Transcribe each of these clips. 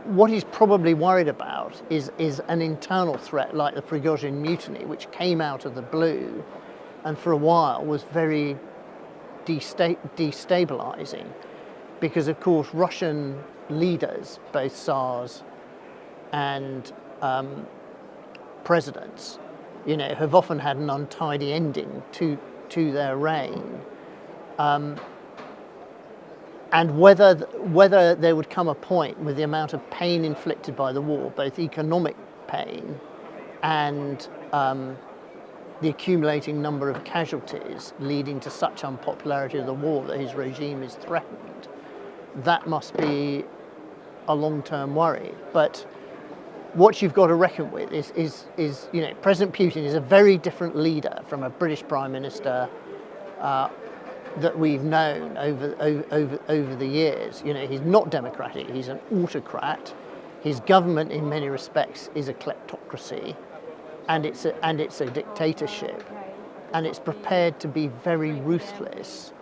what he's probably worried about is an internal threat like the Prigozhin mutiny, which came out of the blue and for a while was very destabilizing, because of course Russian leaders, both Tsars and presidents, have often had an untidy ending to their reign. And whether there would come a point with the amount of pain inflicted by the war, both economic pain and the accumulating number of casualties leading to such unpopularity of the war that his regime is threatened, that must be a long-term worry. But what you've got to reckon with is President Putin is a very different leader from a British Prime Minister that we've known over the years. He's not democratic, he's an autocrat. His government in many respects is a kleptocracy, and it's a dictatorship, and it's prepared to be very ruthless.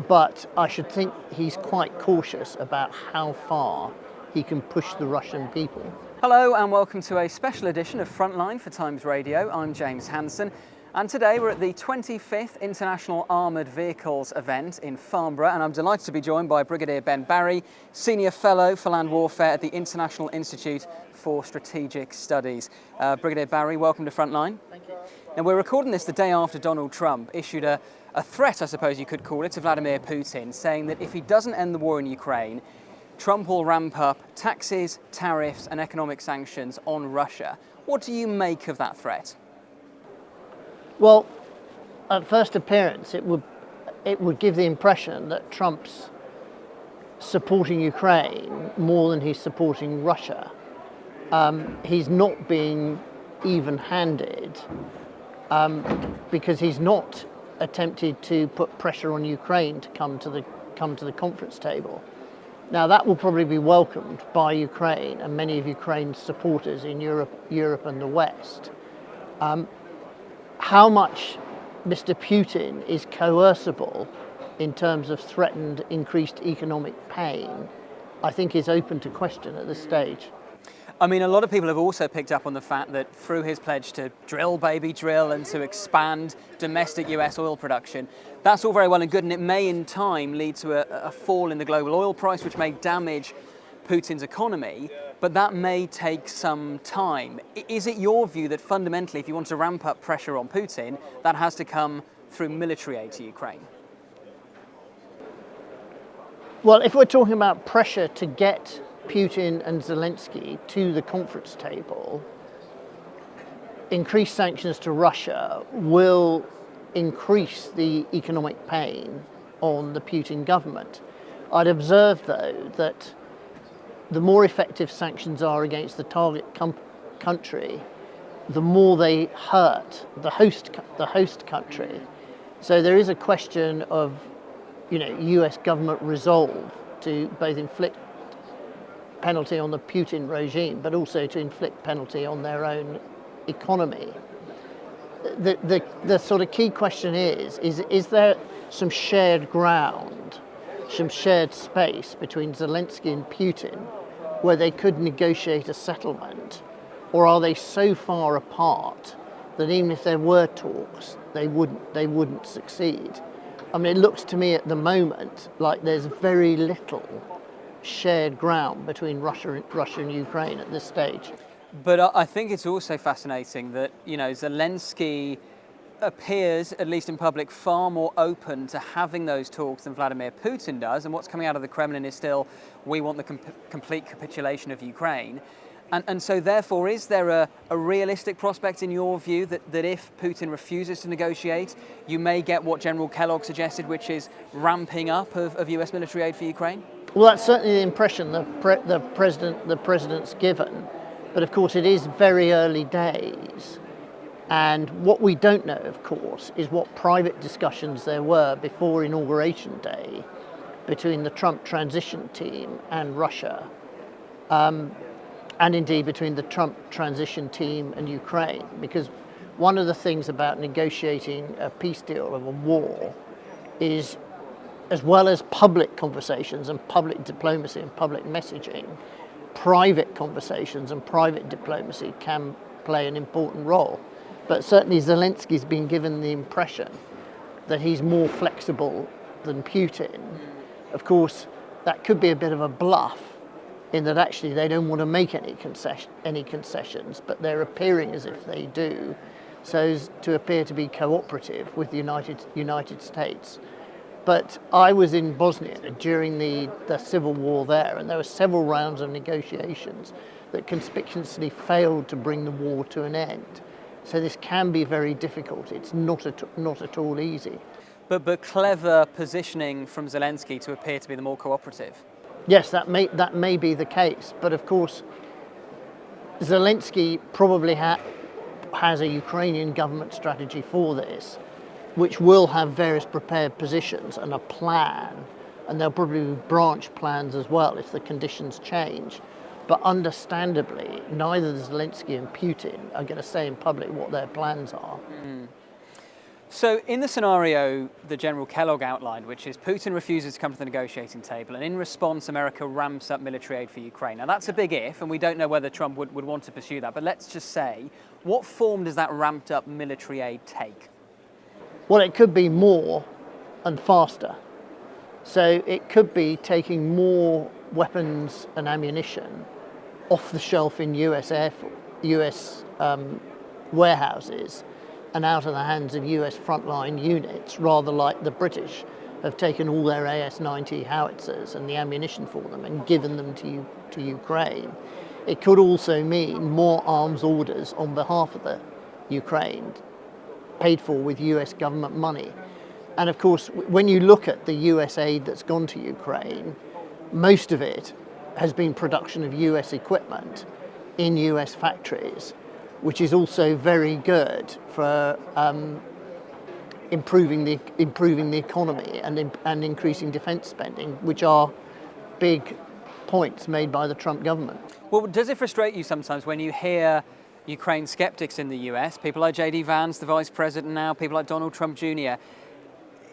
But I should think he's quite cautious about how far he can push the Russian people. Hello and welcome to a special edition of Frontline for Times Radio. I'm James Hanson. And today we're at the 25th International Armoured Vehicles event in Farnborough, and I'm delighted to be joined by Brigadier Ben Barry, Senior Fellow for Land Warfare at the International Institute for Strategic Studies. Brigadier Barry, welcome to Frontline. Thank you. Now, we're recording this the day after Donald Trump issued a threat, I suppose you could call it, to Vladimir Putin, saying that if he doesn't end the war in Ukraine, Trump will ramp up taxes, tariffs and economic sanctions on Russia. What do you make of that threat? Well, at first appearance, it would give the impression that Trump's supporting Ukraine more than he's supporting Russia. He's not being even-handed because he's not attempted to put pressure on Ukraine to come to the conference table. Now, that will probably be welcomed by Ukraine and many of Ukraine's supporters in Europe and the West. How much Mr. Putin is coercible in terms of threatened increased economic pain, I think is open to question at this stage. I mean, a lot of people have also picked up on the fact that through his pledge to drill, baby, drill, and to expand domestic US oil production, that's all very well and good, and it may in time lead to a fall in the global oil price, which may damage Putin's economy, but that may take some time. Is it your view that fundamentally, if you want to ramp up pressure on Putin, that has to come through military aid to Ukraine? Well, if we're talking about pressure to get Putin and Zelensky to the conference table, increased sanctions to Russia will increase the economic pain on the Putin government. I'd observe, though, that the more effective sanctions are against the target country, the more they hurt the host country. So there is a question of, US government resolve to both inflict penalty on the Putin regime, but also to inflict penalty on their own economy. The sort of key question is there some shared ground, some shared space between Zelensky and Putin where they could negotiate a settlement, or are they so far apart that even if there were talks, they wouldn't succeed? I mean, it looks to me at the moment like there's very little shared ground between Russia and Ukraine at this stage. But I think it's also fascinating that, Zelensky appears, at least in public, far more open to having those talks than Vladimir Putin does. And what's coming out of the Kremlin is still, we want the complete capitulation of Ukraine. And so therefore, is there a realistic prospect in your view that if Putin refuses to negotiate, you may get what General Kellogg suggested, which is ramping up of US military aid for Ukraine? Well, that's certainly the impression the president's given. But of course, it is very early days. And what we don't know, of course, is what private discussions there were before Inauguration Day between the Trump transition team and Russia, and indeed between the Trump transition team and Ukraine. Because one of the things about negotiating a peace deal of a war is, as well as public conversations and public diplomacy and public messaging, private conversations and private diplomacy can play an important role. But certainly Zelensky's been given the impression that he's more flexible than Putin. Of course, that could be a bit of a bluff in that actually they don't want to make any concessions, but they're appearing as if they do, so as to appear to be cooperative with the United States. But I was in Bosnia during the civil war there, and there were several rounds of negotiations that conspicuously failed to bring the war to an end. So this can be very difficult. It's not at all easy. But clever positioning from Zelensky to appear to be the more cooperative. Yes, that may be the case. But of course, Zelensky probably has a Ukrainian government strategy for this, which will have various prepared positions and a plan, and there'll probably be branch plans as well if the conditions change. But understandably, neither Zelensky and Putin are going to say in public what their plans are. So in the scenario that General Kellogg outlined, which is Putin refuses to come to the negotiating table, and in response America ramps up military aid for Ukraine. Now that's a big if, and we don't know whether Trump would want to pursue that, but let's just say, what form does that ramped up military aid take? Well, it could be more and faster. So it could be taking more weapons and ammunition off the shelf in US warehouses and out of the hands of US frontline units, rather like the British have taken all their AS-90 howitzers and the ammunition for them and given them to Ukraine. It could also mean more arms orders on behalf of the Ukraine, paid for with US government money. And of course, when you look at the US aid that's gone to Ukraine, most of it has been production of US equipment in US factories, which is also very good for improving the economy and increasing defence spending, which are big points made by the Trump government. Well, does it frustrate you sometimes when you hear Ukraine skeptics in the US, people like J.D. Vance, the Vice President now, people like Donald Trump Jr.,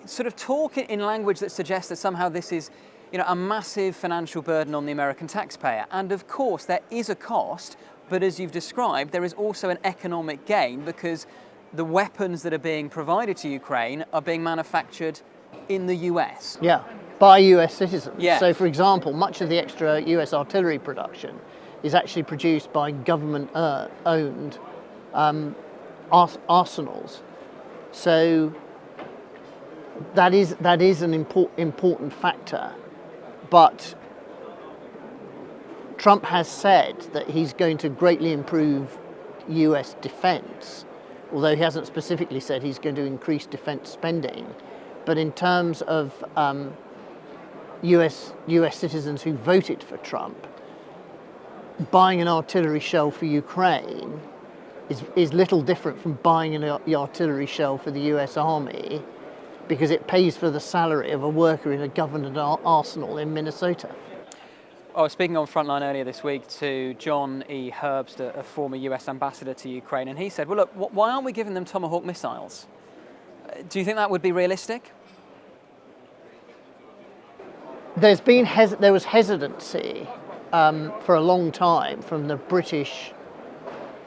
sort of talk in language that suggests that somehow this is, a massive financial burden on the American taxpayer? And of course, there is a cost, but as you've described, there is also an economic gain because the weapons that are being provided to Ukraine are being manufactured in the US. Yeah, by US citizens. Yeah. So, for example, much of the extra US artillery production is actually produced by government-owned arsenals. So that is an important factor. But Trump has said that he's going to greatly improve US defence, although he hasn't specifically said he's going to increase defence spending. But in terms of US citizens who voted for Trump, buying an artillery shell for Ukraine is little different from buying an artillery shell for the US Army, because it pays for the salary of a worker in a government arsenal in Minnesota. I was speaking on Frontline earlier this week to John E. Herbst, a former US ambassador to Ukraine, and he said, well, look, why aren't we giving them Tomahawk missiles? Do you think that would be realistic? There was hesitancy for a long time from the British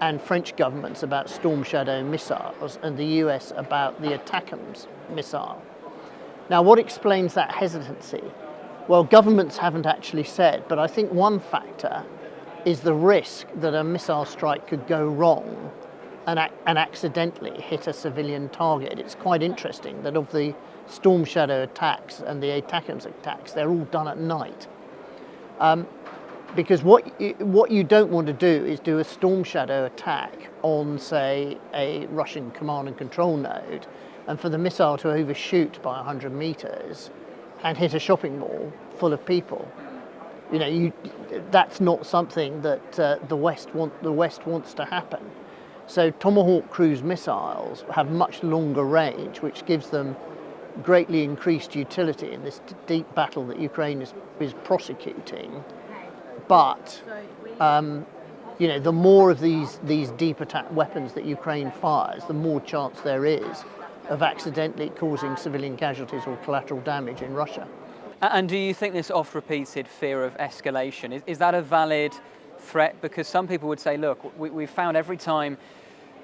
and French governments about Storm Shadow missiles and the US about the ATACMS missile. Now, what explains that hesitancy? Well, governments haven't actually said, but I think one factor is the risk that a missile strike could go wrong and accidentally hit a civilian target. It's quite interesting that of the Storm Shadow attacks and the ATACMS attacks, they're all done at night. Because what you don't want to do is do a Storm Shadow attack on, say, a Russian command and control node, and for the missile to overshoot by 100 meters and hit a shopping mall full of people. That's not something that the West wants to happen. So Tomahawk cruise missiles have much longer range, which gives them greatly increased utility in this deep battle that Ukraine is prosecuting. But the more of these deep attack weapons that Ukraine fires, the more chance there is of accidentally causing civilian casualties or collateral damage in Russia. And do you think this oft-repeated fear of escalation, is that a valid threat? Because some people would say, look, we've found every time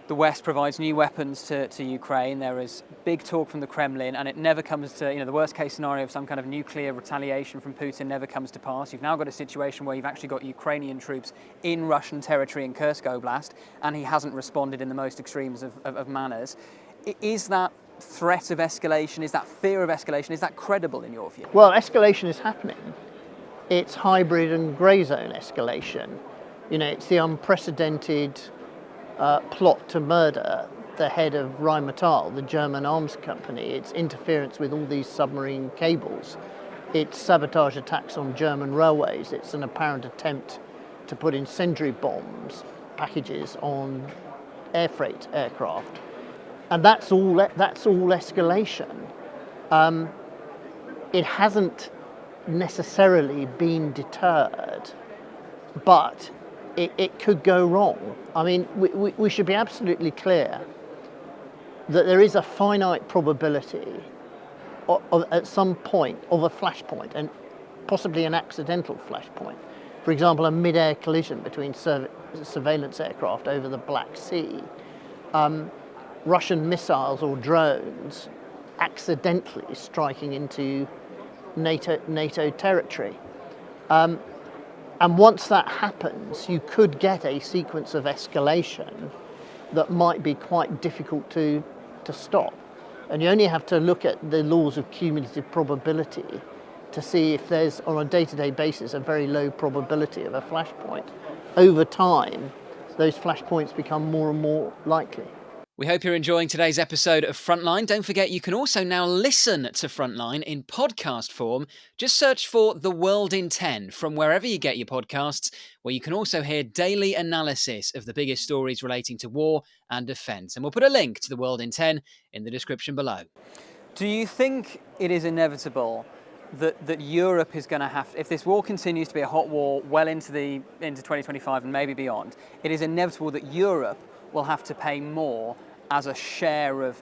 the West provides new weapons to Ukraine, there is big talk from the Kremlin, and it never comes to, the worst case scenario of some kind of nuclear retaliation from Putin never comes to pass. You've now got a situation where you've actually got Ukrainian troops in Russian territory in Kursk Oblast, and he hasn't responded in the most extremes of manners. Is that threat of escalation, is that fear of escalation, is that credible in your view? Well, escalation is happening. It's hybrid and grey zone escalation. It's the unprecedented plot to murder the head of Rheinmetall, the German arms company. It's interference with all these submarine cables. It's sabotage attacks on German railways. It's an apparent attempt to put incendiary bombs packages on air freight aircraft. And that's all escalation. It hasn't necessarily been deterred, but it could go wrong. I mean, we should be absolutely clear that there is a finite probability at some point of a flashpoint, and possibly an accidental flashpoint. For example, a mid-air collision between surveillance aircraft over the Black Sea. Russian missiles or drones accidentally striking into NATO territory. And once that happens, you could get a sequence of escalation that might be quite difficult to stop. And you only have to look at the laws of cumulative probability to see if there's, on a day-to-day basis, a very low probability of a flashpoint. Over time, those flashpoints become more and more likely. We hope you're enjoying today's episode of Frontline. Don't forget, you can also now listen to Frontline in podcast form. Just search for The World in 10 from wherever you get your podcasts, where you can also hear daily analysis of the biggest stories relating to war and defence. And we'll put a link to The World in 10 in the description below. Do you think it is inevitable that Europe is going to have, if this war continues to be a hot war well into 2025 and maybe beyond, it is inevitable that Europe will have to pay more as a share of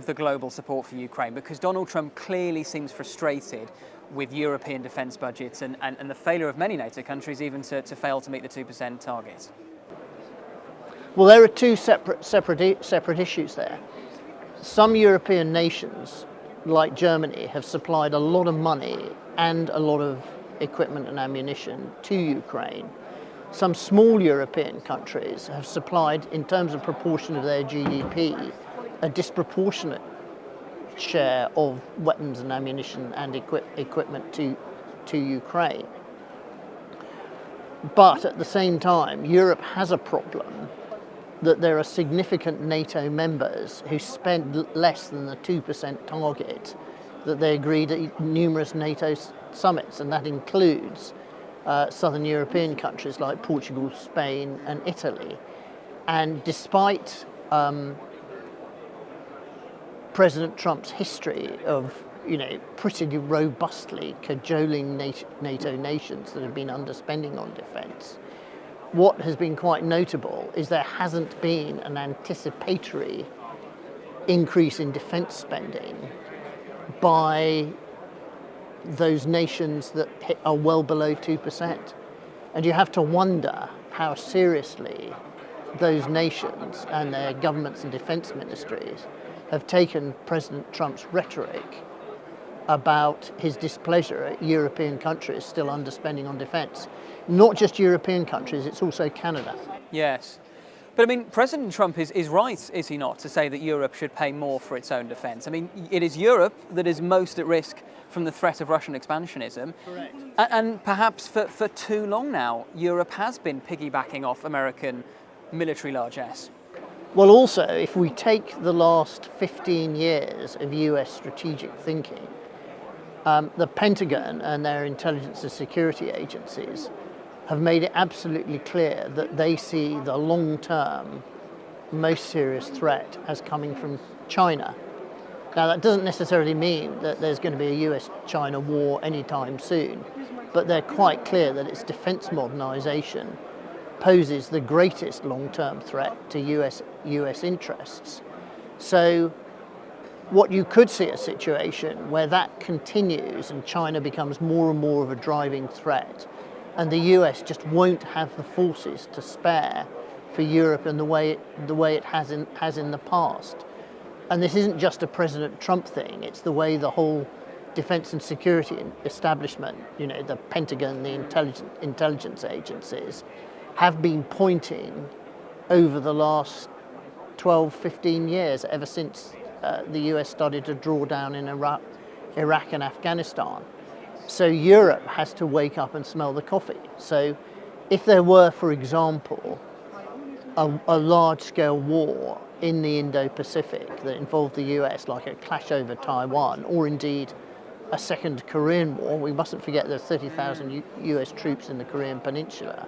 the global support for Ukraine? Because Donald Trump clearly seems frustrated with European defence budgets and the failure of many NATO countries even to fail to meet the 2% target. Well, there are two separate issues there. Some European nations, like Germany, have supplied a lot of money and a lot of equipment and ammunition to Ukraine. Some small European countries have supplied, in terms of proportion of their GDP, a disproportionate share of weapons and ammunition and equipment to Ukraine. But at the same time, Europe has a problem that there are significant NATO members who spend less than the 2% target that they agreed at numerous NATO summits, and that includes southern European countries like Portugal, Spain and Italy. And despite President Trump's history of pretty robustly cajoling NATO nations that have been underspending on defence, what has been quite notable is there hasn't been an anticipatory increase in defence spending by those nations that are well below 2%. And you have to wonder how seriously those nations and their governments and defence ministries have taken President Trump's rhetoric about his displeasure at European countries still underspending on defence. Not just European countries, it's also Canada. Yes. But I mean, President Trump is right, is he not, to say that Europe should pay more for its own defence? I mean, it is Europe that is most at risk from the threat of Russian expansionism. Correct. And perhaps for too long now, Europe has been piggybacking off American military largesse. Well, also, if we take the last 15 years of US strategic thinking, the Pentagon and their intelligence and security agencies have made it absolutely clear that they see the long-term, most serious threat as coming from China. Now, that doesn't necessarily mean that there's going to be a US-China war anytime soon, but they're quite clear that its defence modernisation poses the greatest long-term threat to US interests. So what you could see a situation where that continues and China becomes more and more of a driving threat, and the US just won't have the forces to spare for Europe in the way it has in the past. And this isn't just a President Trump thing, it's the way the whole defense and security establishment, the Pentagon, the intelligence agencies, have been pointing over the last 12, 15 years, ever since the US started to draw down in Iraq and Afghanistan. So Europe has to wake up and smell the coffee. So if there were, for example, a large-scale war in the Indo-Pacific that involved the US, like a clash over Taiwan, or indeed a second Korean war, we mustn't forget there are 30,000 US troops in the Korean Peninsula,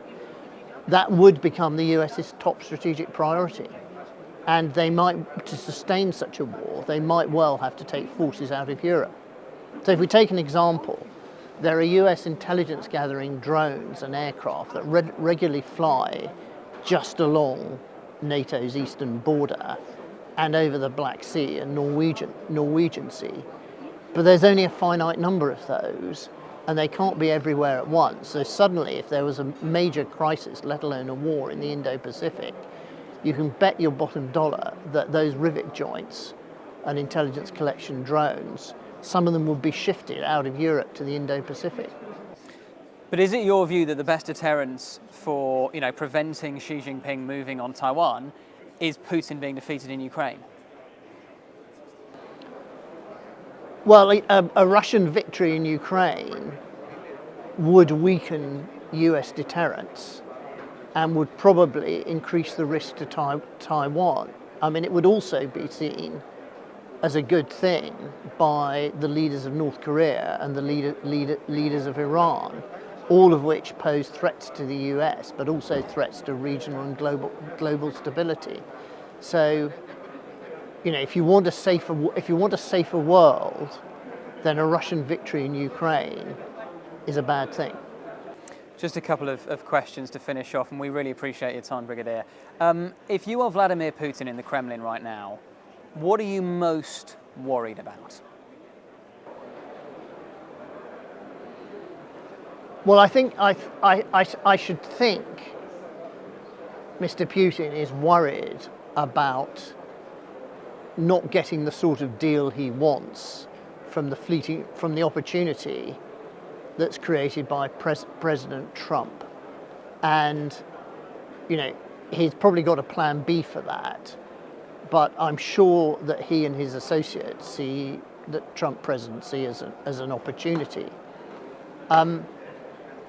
that would become the US's top strategic priority. And they might, to sustain such a war, they might well have to take forces out of Europe. So if we take an example, there are US intelligence gathering drones and aircraft that regularly fly just along NATO's eastern border and over the Black Sea and Norwegian Sea. But there's only a finite number of those, and they can't be everywhere at once. So suddenly, if there was a major crisis, let alone a war in the Indo-Pacific, you can bet your bottom dollar that those rivet joints and intelligence collection drones, some of them would be shifted out of Europe to the Indo-Pacific. But is it your view that the best deterrence for preventing Xi Jinping moving on Taiwan is Putin being defeated in Ukraine? Well, a Russian victory in Ukraine would weaken US deterrence and would probably increase the risk to Taiwan. I mean, it would also be seen as a good thing by the leaders of North Korea and the leaders of Iran, all of which pose threats to the US, but also threats to regional and global stability. So, if you want a safer world, then a Russian victory in Ukraine is a bad thing. Just a couple of questions to finish off, and we really appreciate your time, Brigadier. If you are Vladimir Putin in the Kremlin right now, what are you most worried about? Well, I think I should think Mr. Putin is worried about not getting the sort of deal he wants from the opportunity that's created by President Trump. And, he's probably got a plan B for that. But I'm sure that he and his associates see the Trump presidency as an opportunity.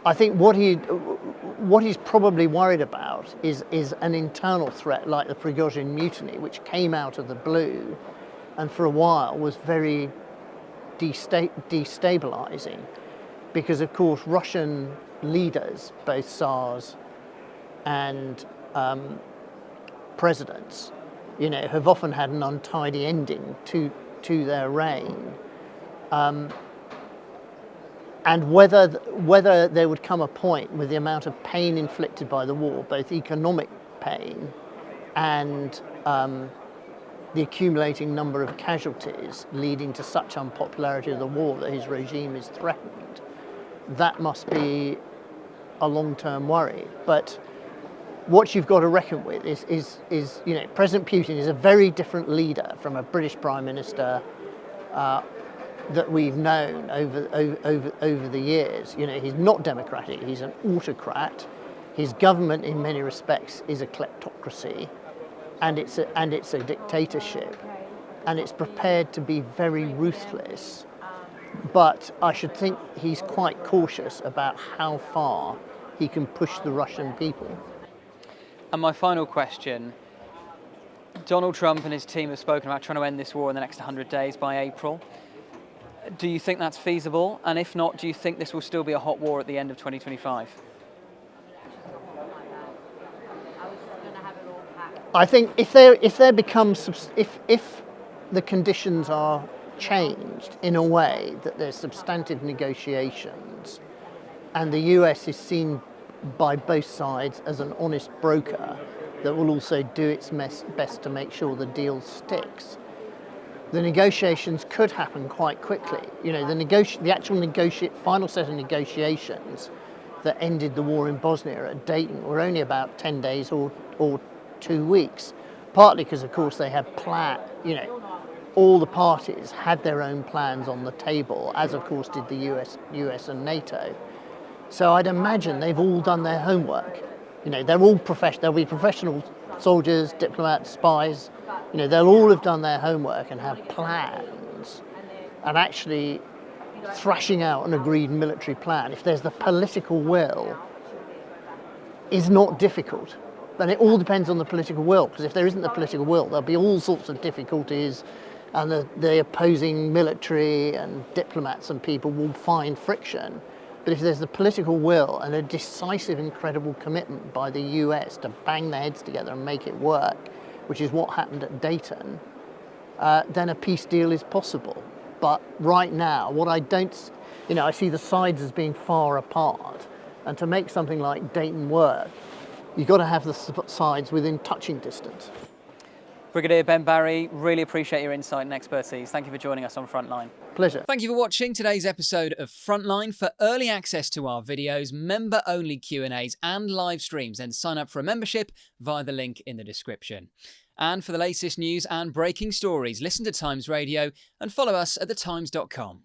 I think what he's probably worried about is an internal threat like the Brigadier mutiny, which came out of the blue and for a while was very destabilizing, because of course Russian leaders, both Tsars and presidents, have often had an untidy ending to their reign. And whether there would come a point with the amount of pain inflicted by the war, both economic pain and the accumulating number of casualties leading to such unpopularity of the war that his regime is threatened, that must be a long-term worry. But what you've got to reckon with is President Putin is a very different leader from a British Prime Minister that we've known over the years. He's not democratic, he's an autocrat. His government in many respects is a kleptocracy, and it's a dictatorship, and it's prepared to be very ruthless. But I should think he's quite cautious about how far he can push the Russian people. And my final question, Donald Trump and his team have spoken about trying to end this war in the next 100 days by April. Do you think that's feasible? And if not, do you think this will still be a hot war at the end of 2025? I think if the conditions are changed in a way that there's substantive negotiations and the US is seen by both sides as an honest broker that will also do its best to make sure the deal sticks, the negotiations could happen quite quickly. The actual final set of negotiations that ended the war in Bosnia at Dayton were only about 10 days or 2 weeks, partly because, of course, they had all the parties had their own plans on the table, as of course did the US and NATO. So I'd imagine they've all done their homework. They're all there'll be professional soldiers, diplomats, spies. They'll all have done their homework and have plans, and actually thrashing out an agreed military plan, if there's the political will, is not difficult. Then it all depends on the political will, because if there isn't the political will, there'll be all sorts of difficulties, and the opposing military and diplomats and people will find friction. But if there's the political will and a decisive, incredible commitment by the US to bang their heads together and make it work, which is what happened at Dayton, then a peace deal is possible. But right now, I see the sides as being far apart. And to make something like Dayton work, you've got to have the sides within touching distance. Brigadier Ben Barry, really appreciate your insight and expertise. Thank you for joining us on Frontline. Pleasure. Thank you for watching today's episode of Frontline. For early access to our videos, member-only Q&As and live streams, then sign up for a membership via the link in the description. And for the latest news and breaking stories, listen to Times Radio and follow us at thetimes.com.